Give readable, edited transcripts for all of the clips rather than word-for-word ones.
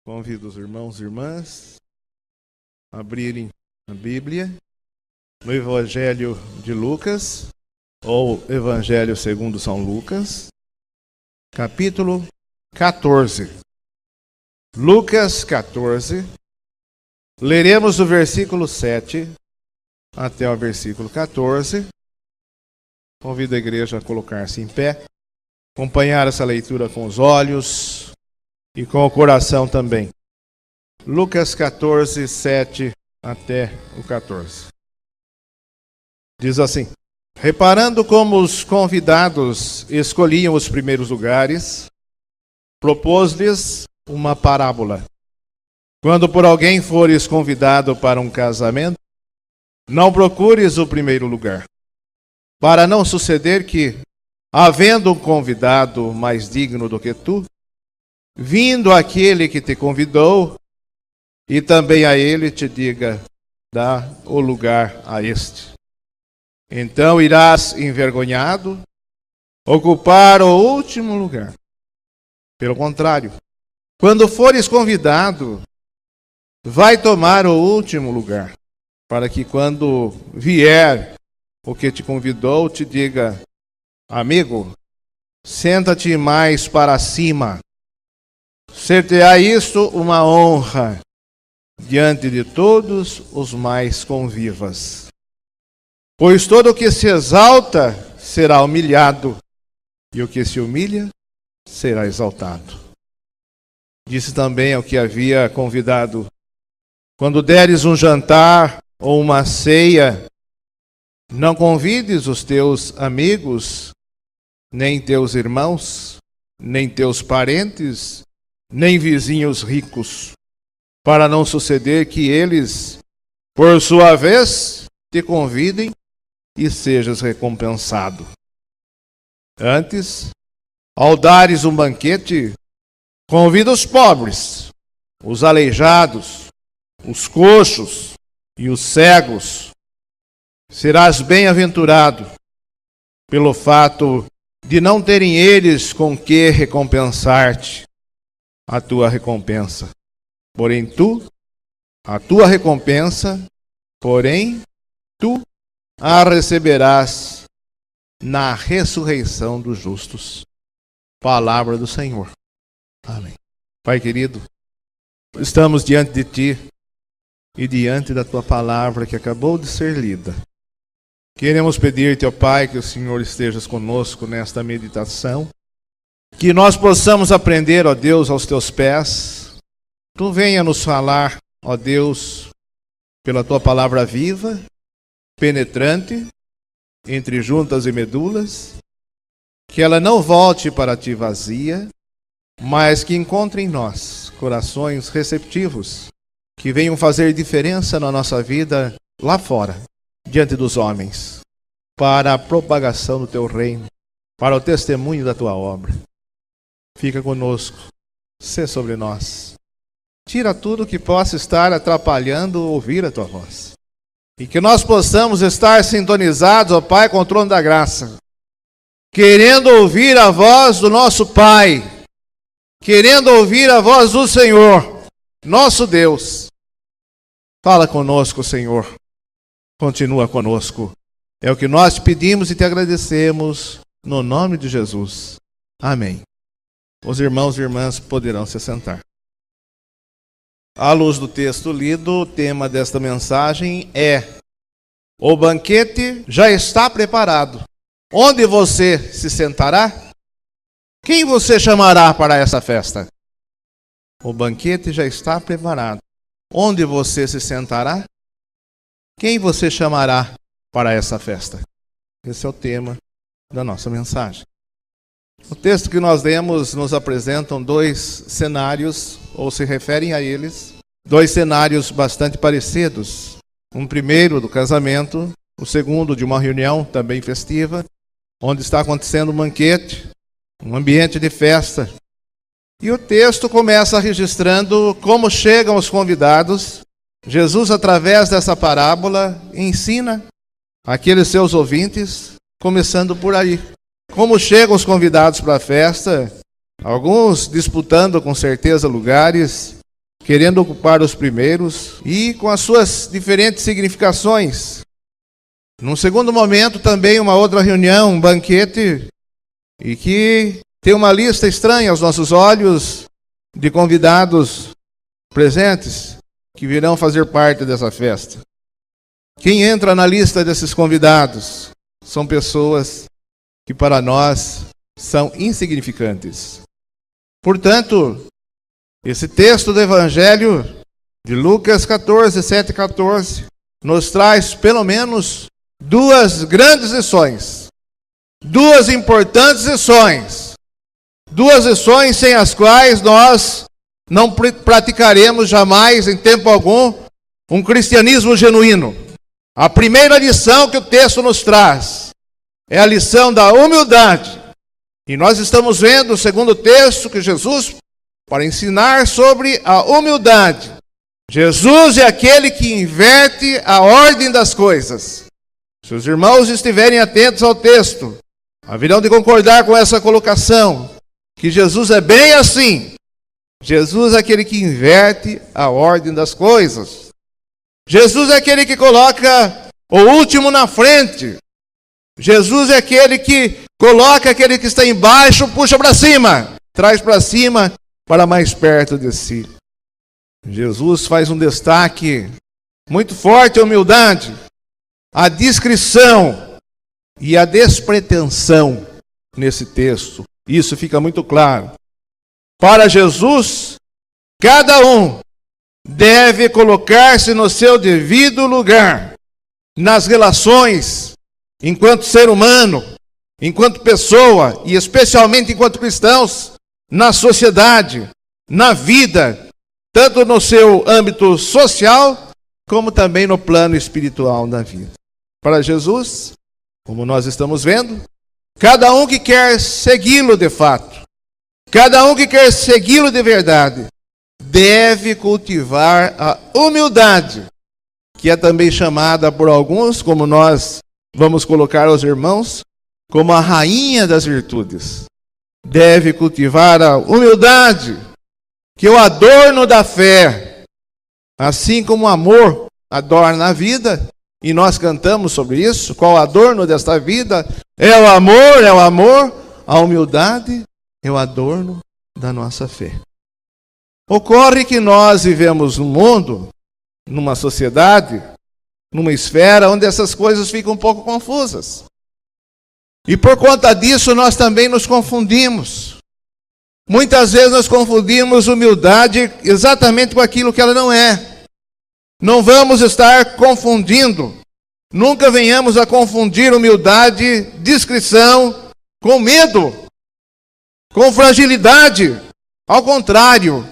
Convido os irmãos e irmãs a abrirem a Bíblia no Evangelho de Lucas, ou Evangelho segundo São Lucas, capítulo 14. Lucas 14, leremos do versículo 7 até o versículo 14. Convido a igreja a colocar-se em pé, acompanhar essa leitura com os olhos e com o coração também. Lucas 14, 7 até o 14. Diz assim: reparando como os convidados escolhiam os primeiros lugares, propôs-lhes uma parábola. Quando por alguém fores convidado para um casamento, não procures o primeiro lugar, para não suceder que, havendo um convidado mais digno do que tu, vindo aquele que te convidou, e também a ele te diga, dá o lugar a este. Então irás envergonhado ocupar o último lugar. Pelo contrário, quando fores convidado, vai tomar o último lugar, para que quando vier o que te convidou, te diga, amigo, senta-te mais para cima. Ser-te-á isto uma honra diante de todos os mais convivas. Pois todo o que se exalta será humilhado, e o que se humilha será exaltado. Disse também ao que havia convidado, quando deres um jantar ou uma ceia, não convides os teus amigos, nem teus irmãos, nem teus parentes, nem vizinhos ricos, para não suceder que eles, por sua vez, te convidem e sejas recompensado. Antes, ao dares um banquete, convida os pobres, os aleijados, os coxos e os cegos. Serás bem-aventurado pelo fato de não terem eles com que recompensar-te a tua recompensa. Porém tu a receberás na ressurreição dos justos. Palavra do Senhor. Amém. Pai querido, estamos diante de Ti e diante da Tua palavra que acabou de ser lida. Queremos pedir-te, ó Pai, que o Senhor esteja conosco nesta meditação, que nós possamos aprender, ó Deus, aos Teus pés. Tu venha nos falar, ó Deus, pela Tua palavra viva, penetrante, entre juntas e medulas, que ela não volte para Ti vazia, mas que encontre em nós corações receptivos, que venham fazer diferença na nossa vida lá fora, diante dos homens, para a propagação do Teu reino, para o testemunho da Tua obra. Fica conosco, sê sobre nós. Tira tudo que possa estar atrapalhando ouvir a Tua voz. E que nós possamos estar sintonizados, ó Pai, com o trono da graça, querendo ouvir a voz do nosso Pai, querendo ouvir a voz do Senhor, nosso Deus. Fala conosco, Senhor. Continua conosco. É o que nós te pedimos e te agradecemos, no nome de Jesus. Amém. Os irmãos e irmãs poderão se assentar. À luz do texto lido, o tema desta mensagem é: o banquete já está preparado. Onde você se sentará? Quem você chamará para essa festa? O banquete já está preparado. Onde você se sentará? Quem você chamará para essa festa? Esse é o tema da nossa mensagem. O texto que nós lemos nos apresentam dois cenários, ou se referem a eles, dois cenários bastante parecidos. Um primeiro do casamento, o segundo de uma reunião também festiva, onde está acontecendo um banquete, um ambiente de festa. E o texto começa registrando como chegam os convidados. Jesus, através dessa parábola, ensina aqueles seus ouvintes, começando por aí. Como chegam os convidados para a festa, alguns disputando com certeza lugares, querendo ocupar os primeiros e com as suas diferentes significações. Num segundo momento, também uma outra reunião, um banquete, e que tem uma lista estranha aos nossos olhos de convidados presentes que virão fazer parte dessa festa. Quem entra na lista desses convidados são pessoas que para nós são insignificantes. Portanto, esse texto do Evangelho de Lucas 14, 7 e 14, nos traz pelo menos duas grandes lições, duas importantes lições, duas lições sem as quais nós não praticaremos jamais, em tempo algum, um cristianismo genuíno. A primeira lição que o texto nos traz é a lição da humildade. E nós estamos vendo o segundo texto que Jesus, para ensinar sobre a humildade, Jesus é aquele que inverte a ordem das coisas. Se os irmãos estiverem atentos ao texto, haverão de concordar com essa colocação, que Jesus é bem assim. Jesus é aquele que inverte a ordem das coisas. Jesus é aquele que coloca o último na frente. Jesus é aquele que coloca aquele que está embaixo, puxa para cima, traz para cima, para mais perto de si. Jesus faz um destaque muito forte à humildade, à discrição e à despretensão nesse texto. Isso fica muito claro. Para Jesus, cada um deve colocar-se no seu devido lugar, nas relações, enquanto ser humano, enquanto pessoa e especialmente enquanto cristãos, na sociedade, na vida, tanto no seu âmbito social, como também no plano espiritual da vida. Para Jesus, como nós estamos vendo, cada um que quer segui-lo de fato, cada um que quer segui-lo de verdade, deve cultivar a humildade, que é também chamada por alguns, como nós vamos colocar aos irmãos, como a rainha das virtudes. Deve cultivar a humildade, que é o adorno da fé. Assim como o amor adorna a vida, e nós cantamos sobre isso, qual o adorno desta vida? É o amor, a humildade é o adorno da nossa fé. Ocorre que nós vivemos num mundo, numa sociedade, numa esfera onde essas coisas ficam um pouco confusas. E por conta disso nós também nos confundimos. Muitas vezes nós confundimos humildade exatamente com aquilo que ela não é. Não vamos estar confundindo. Nunca venhamos a confundir humildade, discrição, com medo, com fragilidade. Ao contrário,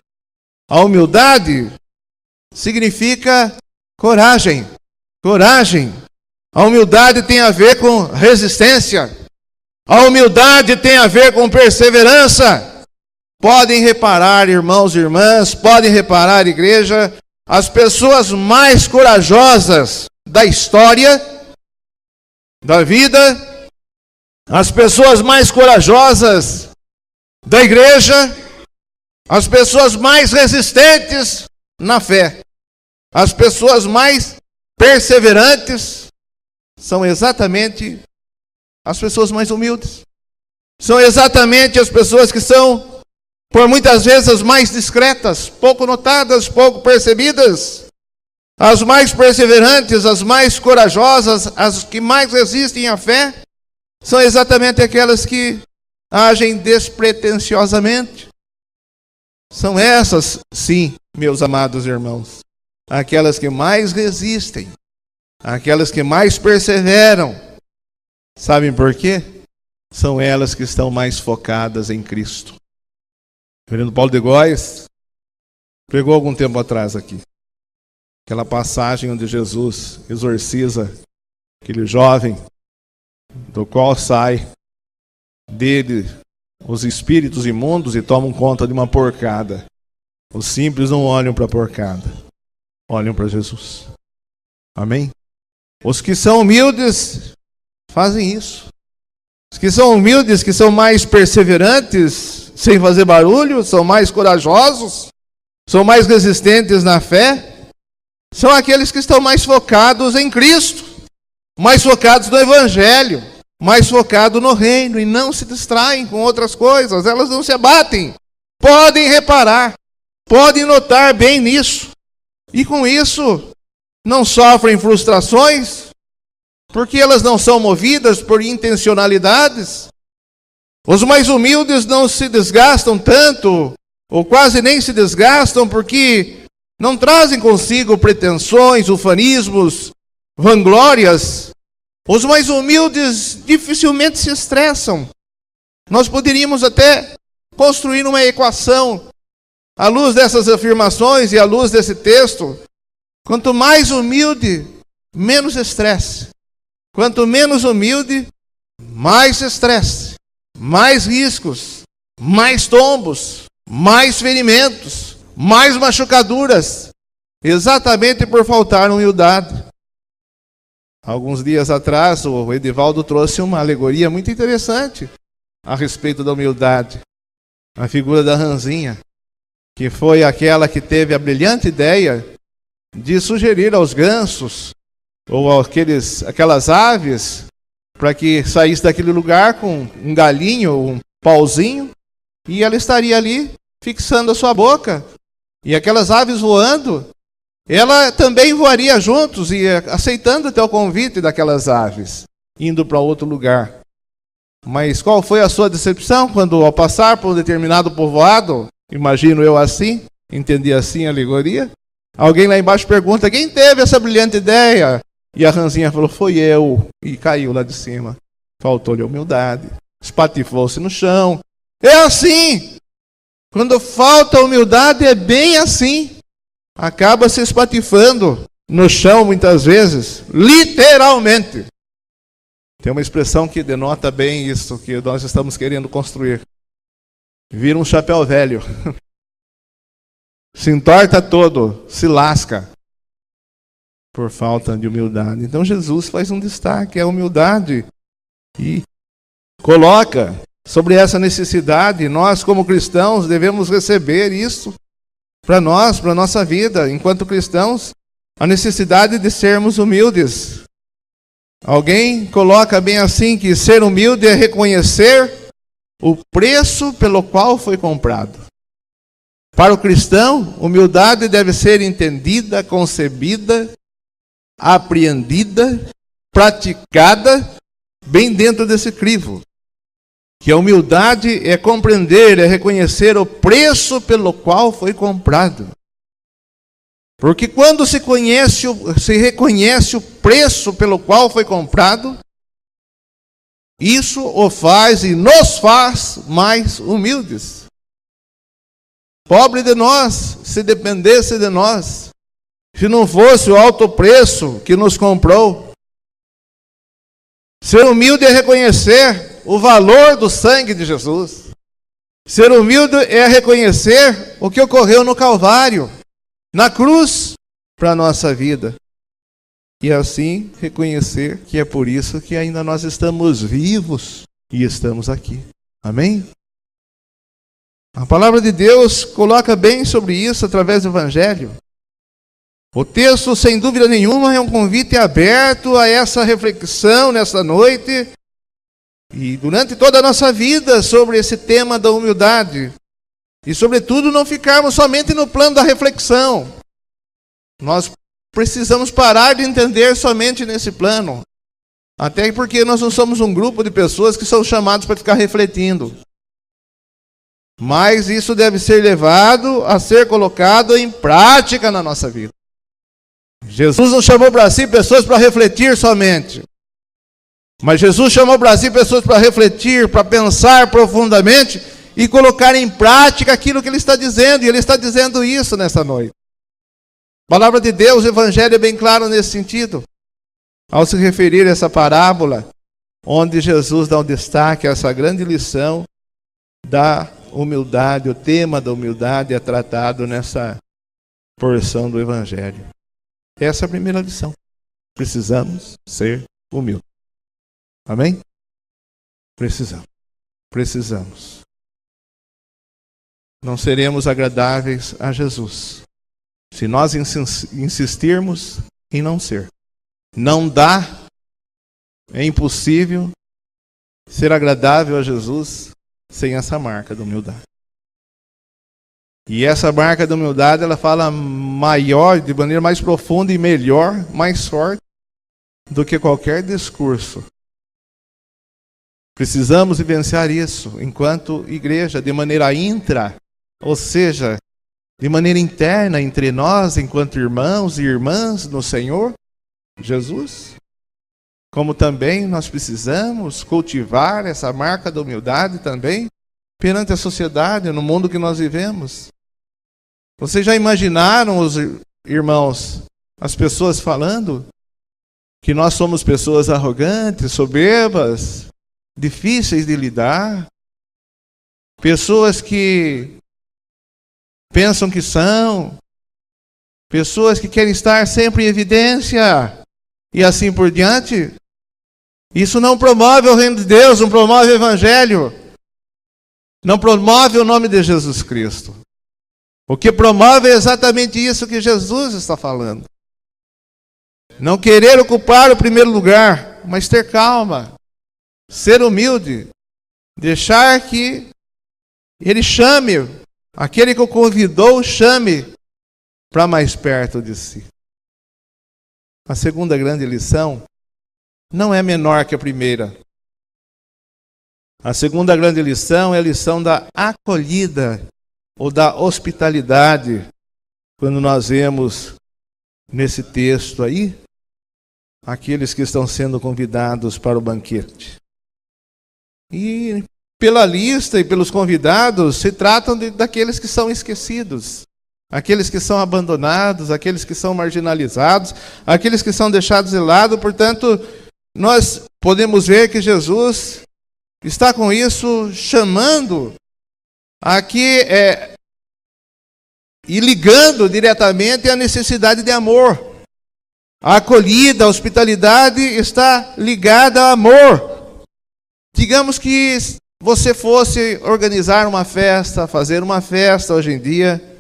a humildade significa coragem. Coragem. A humildade tem a ver com resistência. A humildade tem a ver com perseverança. Podem reparar, irmãos e irmãs, podem reparar, igreja, as pessoas mais corajosas da história, da vida, as pessoas mais corajosas da igreja, as pessoas mais resistentes na fé, as pessoas mais perseverantes, são exatamente as pessoas mais humildes. São exatamente as pessoas que são, por muitas vezes, as mais discretas, pouco notadas, pouco percebidas, as mais perseverantes, as mais corajosas, as que mais resistem à fé, são exatamente aquelas que agem despretensiosamente. São essas, sim, meus amados irmãos, aquelas que mais resistem, aquelas que mais perseveram. Sabem por quê? São elas que estão mais focadas em Cristo. O reverendo Paulo de Góes pregou algum tempo atrás aqui aquela passagem onde Jesus exorciza aquele jovem, do qual sai dele os espíritos imundos e tomam conta de uma porcada. Os simples não olham para a porcada, olham para Jesus. Amém? Os que são humildes fazem isso. Os que são humildes, que são mais perseverantes, sem fazer barulho, são mais corajosos, são mais resistentes na fé, são aqueles que estão mais focados em Cristo, mais focados no Evangelho, mais focados no reino, e não se distraem com outras coisas, elas não se abatem. Podem reparar, podem notar bem nisso, e com isso não sofrem frustrações, porque elas não são movidas por intencionalidades. Os mais humildes não se desgastam tanto, ou quase nem se desgastam, porque não trazem consigo pretensões, ufanismos, vanglórias. Os mais humildes dificilmente se estressam. Nós poderíamos até construir uma equação à luz dessas afirmações e à luz desse texto. Quanto mais humilde, menos estresse. Quanto menos humilde, mais estresse, mais riscos, mais tombos, mais ferimentos, mais machucaduras, exatamente por faltar humildade. Alguns dias atrás, o Edivaldo trouxe uma alegoria muito interessante a respeito da humildade. A figura da ranzinha, que foi aquela que teve a brilhante ideia de sugerir aos gansos ou aquelas aves para que saísse daquele lugar com um galinho ou um pauzinho, e ela estaria ali fixando a sua boca. E aquelas aves voando, ela também voaria juntos e aceitando até o convite daquelas aves, indo para outro lugar. Mas qual foi a sua decepção quando, ao passar por um determinado povoado, imagino eu assim, entendi assim a alegoria, alguém lá embaixo pergunta: quem teve essa brilhante ideia? E a ranzinha falou: foi eu. E caiu lá de cima. Faltou-lhe humildade, espatifou-se no chão. É assim! Quando falta humildade, é bem assim. Acaba se espatifando no chão muitas vezes, literalmente. Tem uma expressão que denota bem isso que nós estamos querendo construir. Vira um chapéu velho. Se entorta todo, se lasca por falta de humildade. Então Jesus faz um destaque, a humildade, e coloca sobre essa necessidade. Nós, como cristãos, devemos receber isso para nós, para a nossa vida, enquanto cristãos, a necessidade de sermos humildes. Alguém coloca bem assim que ser humilde é reconhecer o preço pelo qual foi comprado. Para o cristão, humildade deve ser entendida, concebida, apreendida, praticada bem dentro desse crivo. Que a humildade é compreender, é reconhecer o preço pelo qual foi comprado. Porque quando se reconhece o preço pelo qual foi comprado, isso o faz e nos faz mais humildes. Pobre de nós, se dependesse de nós, se não fosse o alto preço que nos comprou. Ser humilde é reconhecer o valor do sangue de Jesus. Ser humilde é reconhecer o que ocorreu no Calvário, na cruz, para a nossa vida. E assim reconhecer que é por isso que ainda nós estamos vivos e estamos aqui. Amém? A palavra de Deus coloca bem sobre isso através do Evangelho. O texto, sem dúvida nenhuma, é um convite aberto a essa reflexão nessa noite e durante toda a nossa vida sobre esse tema da humildade. E, sobretudo, não ficarmos somente no plano da reflexão. Nós precisamos parar de entender somente nesse plano. Até porque nós não somos um grupo de pessoas que são chamados para ficar refletindo. Mas isso deve ser levado a ser colocado em prática na nossa vida. Jesus não chamou para si pessoas para refletir somente. Mas Jesus chamou para si pessoas para refletir, para pensar profundamente e colocar em prática aquilo que Ele está dizendo. E Ele está dizendo isso nessa noite. A palavra de Deus, o Evangelho é bem claro nesse sentido. Ao se referir a essa parábola, onde Jesus dá um destaque a essa grande lição da humildade, o tema da humildade é tratado nessa porção do Evangelho. Essa é a primeira lição. Precisamos ser humildes. Amém? Precisamos. não seremos agradáveis a Jesus. Se nós insistirmos em não ser. Não dá, é impossível ser agradável a Jesus sem essa marca da humildade. E essa marca da humildade, ela fala maior, de maneira mais profunda e melhor, mais forte do que qualquer discurso. Precisamos vivenciar isso enquanto igreja, de maneira ou seja, de maneira interna entre nós, enquanto irmãos e irmãs no Senhor Jesus. Como também nós precisamos cultivar essa marca da humildade também perante a sociedade, no mundo que nós vivemos. Vocês já imaginaram, os irmãos, as pessoas falando que nós somos pessoas arrogantes, soberbas, difíceis de lidar, pessoas que pensam que são, pessoas que querem estar sempre em evidência e assim por diante? Isso não promove o reino de Deus, não promove o Evangelho, não promove o nome de Jesus Cristo. O que promove é exatamente isso que Jesus está falando. Não querer ocupar o primeiro lugar, mas ter calma, ser humilde, deixar que Ele chame, aquele que o convidou, chame para mais perto de si. A segunda grande lição não é menor que a primeira. A segunda grande lição é a lição da acolhida ou da hospitalidade. Quando nós vemos nesse texto aí, aqueles que estão sendo convidados para o banquete. E pela lista e pelos convidados, se tratam daqueles que são esquecidos, aqueles que são abandonados, aqueles que são marginalizados, aqueles que são deixados de lado. Portanto, nós podemos ver que Jesus está com isso chamando aqui e ligando diretamente a necessidade de amor. A acolhida, a hospitalidade está ligada ao amor. Digamos que você fosse organizar uma festa, fazer uma festa hoje em dia.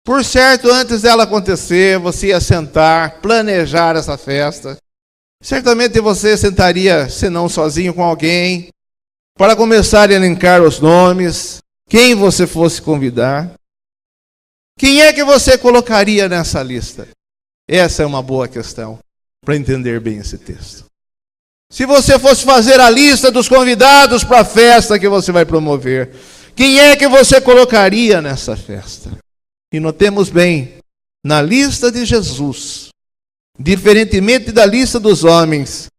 Por certo, antes dela acontecer, você ia sentar, planejar essa festa. Certamente você sentaria, se não sozinho, com alguém, para começar a elencar os nomes, quem você fosse convidar. Quem é que você colocaria nessa lista? Essa é uma boa questão para entender bem esse texto. Se você fosse fazer a lista dos convidados para a festa que você vai promover, quem é que você colocaria nessa festa? E notemos bem, na lista de Jesus, diferentemente da lista dos homens,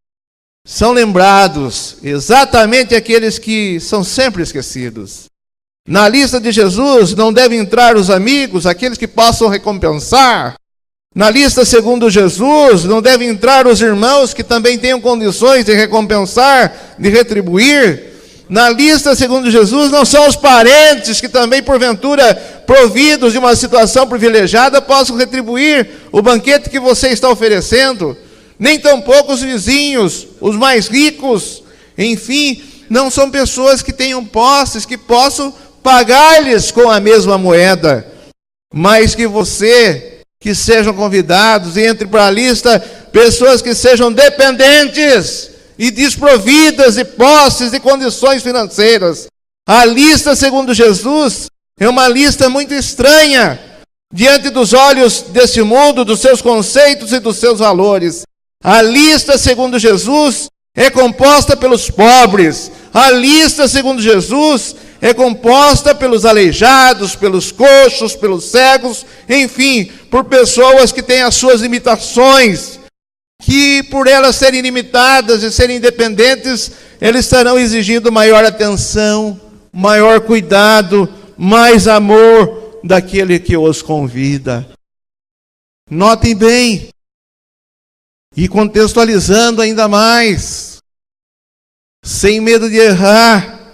são lembrados exatamente aqueles que são sempre esquecidos. Na lista de Jesus não devem entrar os amigos, aqueles que possam recompensar. Na lista segundo Jesus não devem entrar os irmãos que também tenham condições de recompensar, de retribuir. Na lista segundo Jesus não são os parentes que também porventura providos de uma situação privilegiada possam retribuir o banquete que você está oferecendo. Nem tampouco os vizinhos, os mais ricos. Enfim, não são pessoas que tenham posses, que possam pagar-lhes com a mesma moeda. Mas que você, que sejam convidados, e entre para a lista pessoas que sejam dependentes e desprovidas de posses e condições financeiras. A lista segundo Jesus é uma lista muito estranha diante dos olhos desse mundo, dos seus conceitos e dos seus valores. A lista segundo Jesus é composta pelos pobres. A lista segundo Jesus é composta pelos aleijados, pelos coxos, pelos cegos, enfim, por pessoas que têm as suas limitações, que por elas serem limitadas e serem independentes, eles estarão exigindo maior atenção, maior cuidado, mais amor daquele que os convida. Notem bem, e contextualizando ainda mais, sem medo de errar,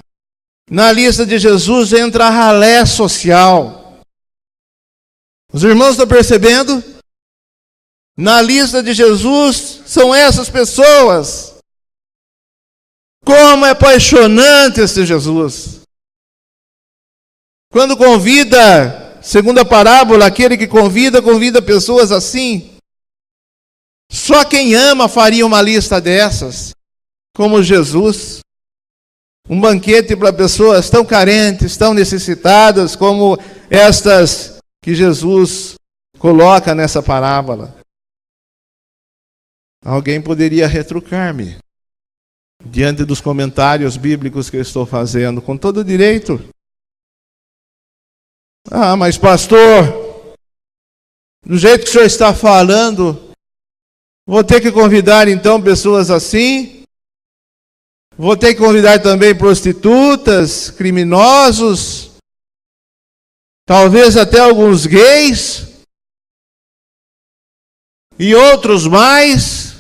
na lista de Jesus entra a ralé social. Os irmãos estão percebendo? Na lista de Jesus são essas pessoas. Como é apaixonante esse Jesus. Quando convida, segundo a parábola, aquele que convida pessoas assim. Só quem ama faria uma lista dessas, como Jesus. Um banquete para pessoas tão carentes, tão necessitadas, como estas que Jesus coloca nessa parábola. Alguém poderia retrucar-me diante dos comentários bíblicos que eu estou fazendo, com todo direito. Ah, mas pastor, do jeito que o senhor está falando, vou ter que convidar então pessoas assim? Vou ter que convidar também prostitutas, criminosos, talvez até alguns gays e outros mais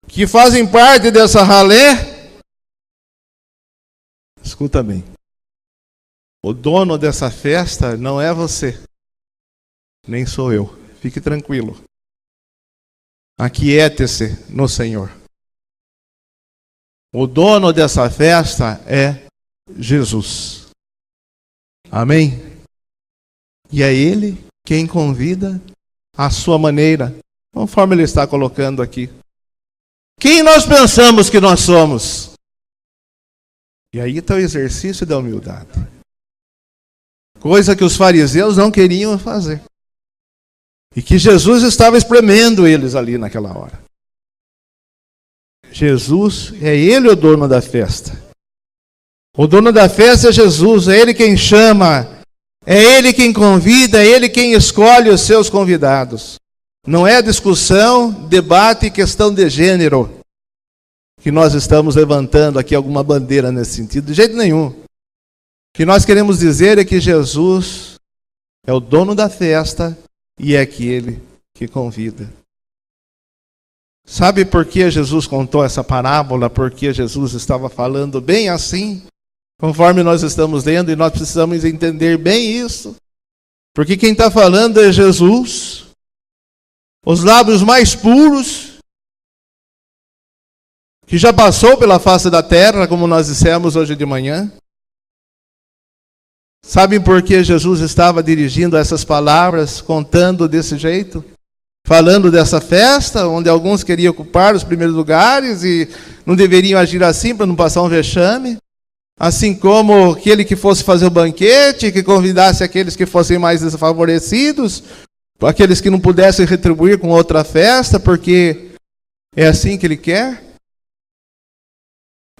que fazem parte dessa ralé? Escuta bem. O dono dessa festa não é você, nem sou eu. Fique tranquilo. Aquiete-se no Senhor. O dono dessa festa é Jesus. Amém? E é Ele quem convida à sua maneira, conforme Ele está colocando aqui. Quem nós pensamos que nós somos? E aí está o exercício da humildade. Coisa que os fariseus não queriam fazer. E que Jesus estava espremendo eles ali naquela hora. Jesus, é Ele o dono da festa. O dono da festa é Jesus, é Ele quem chama, é Ele quem convida, é Ele quem escolhe os seus convidados. Não é discussão, debate e questão de gênero que nós estamos levantando aqui alguma bandeira nesse sentido, de jeito nenhum. O que nós queremos dizer é que Jesus é o dono da festa e é aquele que convida. Sabe por que Jesus contou essa parábola? Porque Jesus estava falando bem assim, conforme nós estamos lendo, e nós precisamos entender bem isso. Porque quem está falando é Jesus, os lábios mais puros, que já passou pela face da terra, como nós dissemos hoje de manhã. Sabem por que Jesus estava dirigindo essas palavras, contando desse jeito? Falando dessa festa, onde alguns queriam ocupar os primeiros lugares e não deveriam agir assim para não passar um vexame. Assim como aquele que fosse fazer o banquete, que convidasse aqueles que fossem mais desfavorecidos, aqueles que não pudessem retribuir com outra festa, porque é assim que Ele quer.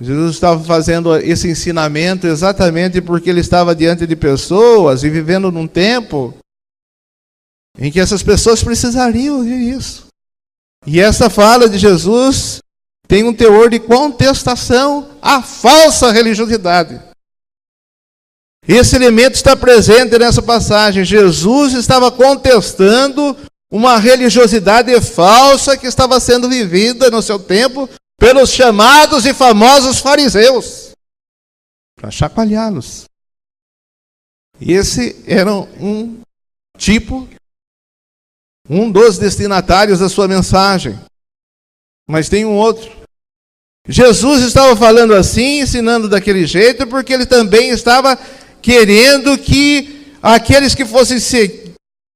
Jesus estava fazendo esse ensinamento exatamente porque Ele estava diante de pessoas e vivendo num tempo em que essas pessoas precisariam ouvir isso. E essa fala de Jesus tem um teor de contestação à falsa religiosidade. Esse elemento está presente nessa passagem. Jesus estava contestando uma religiosidade falsa que estava sendo vivida no seu tempo pelos chamados e famosos fariseus, para chacoalhá-los. E esse era um dos destinatários da sua mensagem. Mas tem um outro. Jesus estava falando assim, ensinando daquele jeito, porque Ele também estava querendo que aqueles que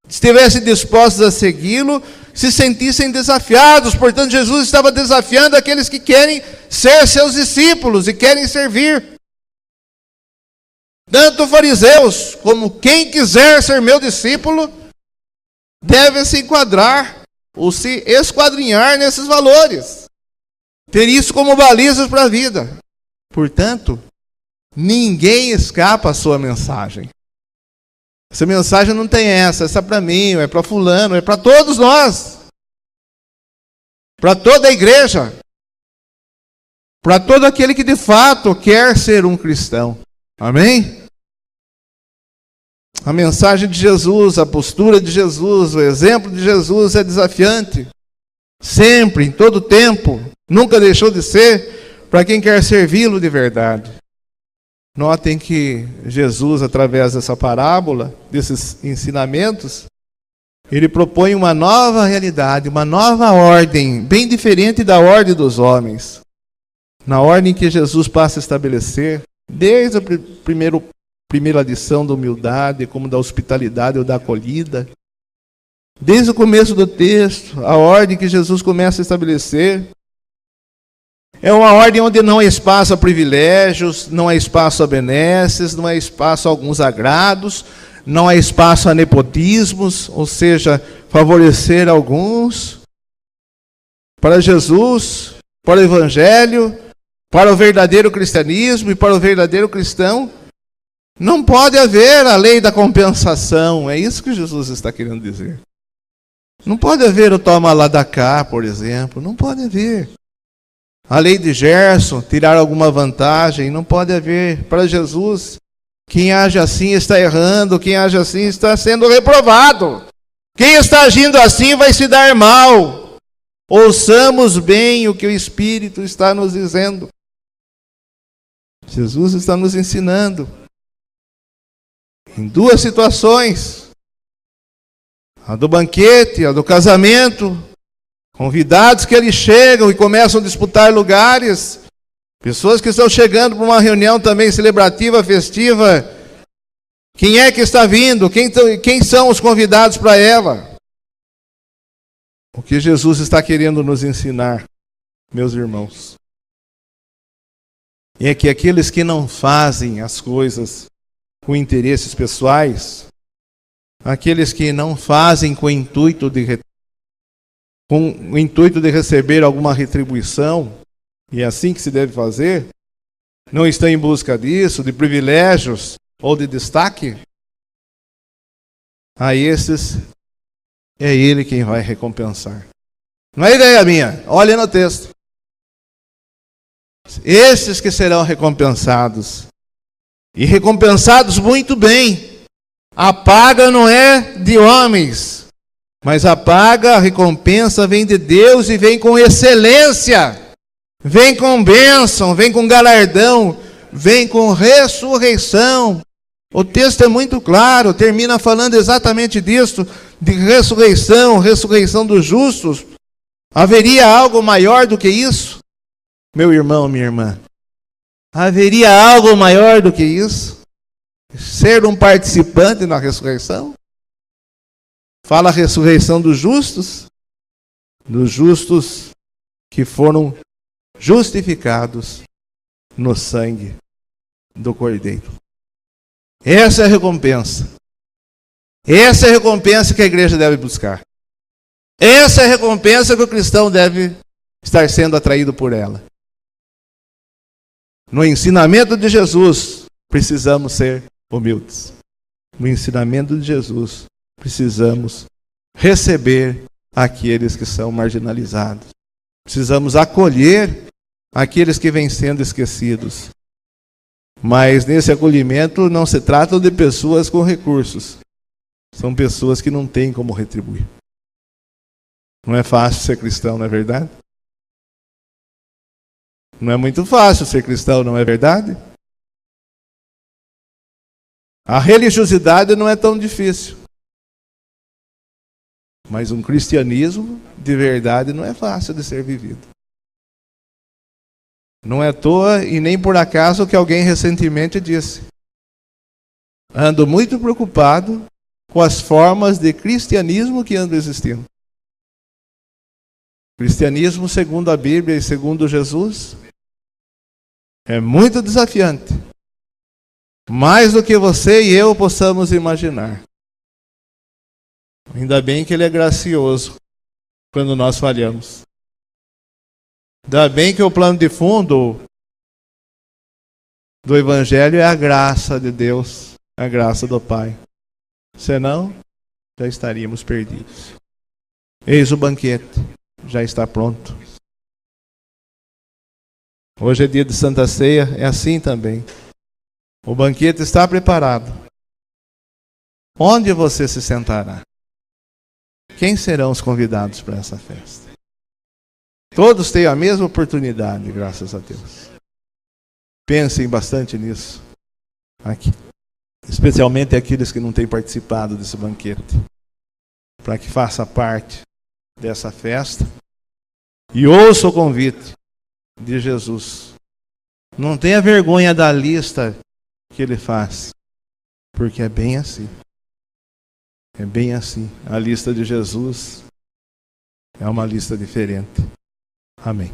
estivessem dispostos a segui-lo, se sentissem desafiados. Portanto, Jesus estava desafiando aqueles que querem ser seus discípulos e querem servir. Tanto fariseus como quem quiser ser meu discípulo deve se enquadrar ou se esquadrinhar nesses valores. Ter isso como balizas para a vida. Portanto, ninguém escapa à sua mensagem. Essa mensagem não tem essa é para mim, é para fulano, é para todos nós. Para toda a igreja. Para todo aquele que de fato quer ser um cristão. Amém? A mensagem de Jesus, a postura de Jesus, o exemplo de Jesus é desafiante. Sempre, em todo tempo, nunca deixou de ser para quem quer servi-lo de verdade. Notem que Jesus, através dessa parábola, desses ensinamentos, Ele propõe uma nova realidade, uma nova ordem, bem diferente da ordem dos homens. Na ordem que Jesus passa a estabelecer, desde o primeiro primeira lição da humildade, como da hospitalidade ou da acolhida. Desde o começo do texto, a ordem que Jesus começa a estabelecer é uma ordem onde não há espaço a privilégios, não há espaço a benesses, não há espaço a alguns agrados, não há espaço a nepotismos, ou seja, favorecer alguns. Para Jesus, para o Evangelho, para o verdadeiro cristianismo e para o verdadeiro cristão, não pode haver a lei da compensação. É isso que Jesus está querendo dizer. Não pode haver o toma lá da cá, por exemplo. Não pode haver. A lei de Gerson, tirar alguma vantagem, não pode haver. Para Jesus, quem age assim está errando, quem age assim está sendo reprovado. Quem está agindo assim vai se dar mal. Ouçamos bem o que o Espírito está nos dizendo. Jesus está nos ensinando em duas situações. A do banquete, a do casamento. Convidados que eles chegam e começam a disputar lugares. Pessoas que estão chegando para uma reunião também celebrativa, festiva. Quem é que está vindo? Quem são os convidados para ela? O que Jesus está querendo nos ensinar, meus irmãos, é que aqueles que não fazem as coisas com interesses pessoais, aqueles que não fazem com o intuito de receber alguma retribuição, e é assim que se deve fazer, não estão em busca disso, de privilégios ou de destaque, a esses é Ele quem vai recompensar. Não é ideia minha, olha no texto. Esses que serão recompensados, e recompensados muito bem. A paga não é de homens, mas a paga, a recompensa vem de Deus e vem com excelência, vem com bênção, vem com galardão, vem com ressurreição. O texto é muito claro, termina falando exatamente disso, de ressurreição, ressurreição dos justos. Haveria algo maior do que isso? Meu irmão, minha irmã, haveria algo maior do que isso? Ser um participante na ressurreição? Fala a ressurreição dos justos que foram justificados no sangue do Cordeiro. Essa é a recompensa. Essa é a recompensa que a igreja deve buscar. Essa é a recompensa que o cristão deve estar sendo atraído por ela. No ensinamento de Jesus, precisamos ser humildes. No ensinamento de Jesus, precisamos receber aqueles que são marginalizados. Precisamos acolher aqueles que vêm sendo esquecidos. Mas nesse acolhimento não se trata de pessoas com recursos. São pessoas que não têm como retribuir. Não é fácil ser cristão, não é verdade? Não é muito fácil ser cristão, não é verdade? A religiosidade não é tão difícil. Mas um cristianismo de verdade não é fácil de ser vivido. Não é à toa e nem por acaso que alguém recentemente disse: ando muito preocupado com as formas de cristianismo que andam existindo. Cristianismo segundo a Bíblia e segundo Jesus é muito desafiante. Mais do que você e eu possamos imaginar. Ainda bem que Ele é gracioso quando nós falhamos. Ainda bem que o plano de fundo do Evangelho é a graça de Deus, a graça do Pai. Senão, já estaríamos perdidos. Eis o banquete, já está pronto. Hoje é dia de Santa Ceia, é assim também. O banquete está preparado. Onde você se sentará? Quem serão os convidados para essa festa? Todos têm a mesma oportunidade, graças a Deus. Pensem bastante nisso. Aqui. Especialmente aqueles que não têm participado desse banquete. Para que faça parte dessa festa. E ouça o convite de Jesus. Não tenha vergonha da lista que Ele faz. Porque é bem assim. É bem assim. A lista de Jesus é uma lista diferente. Amém.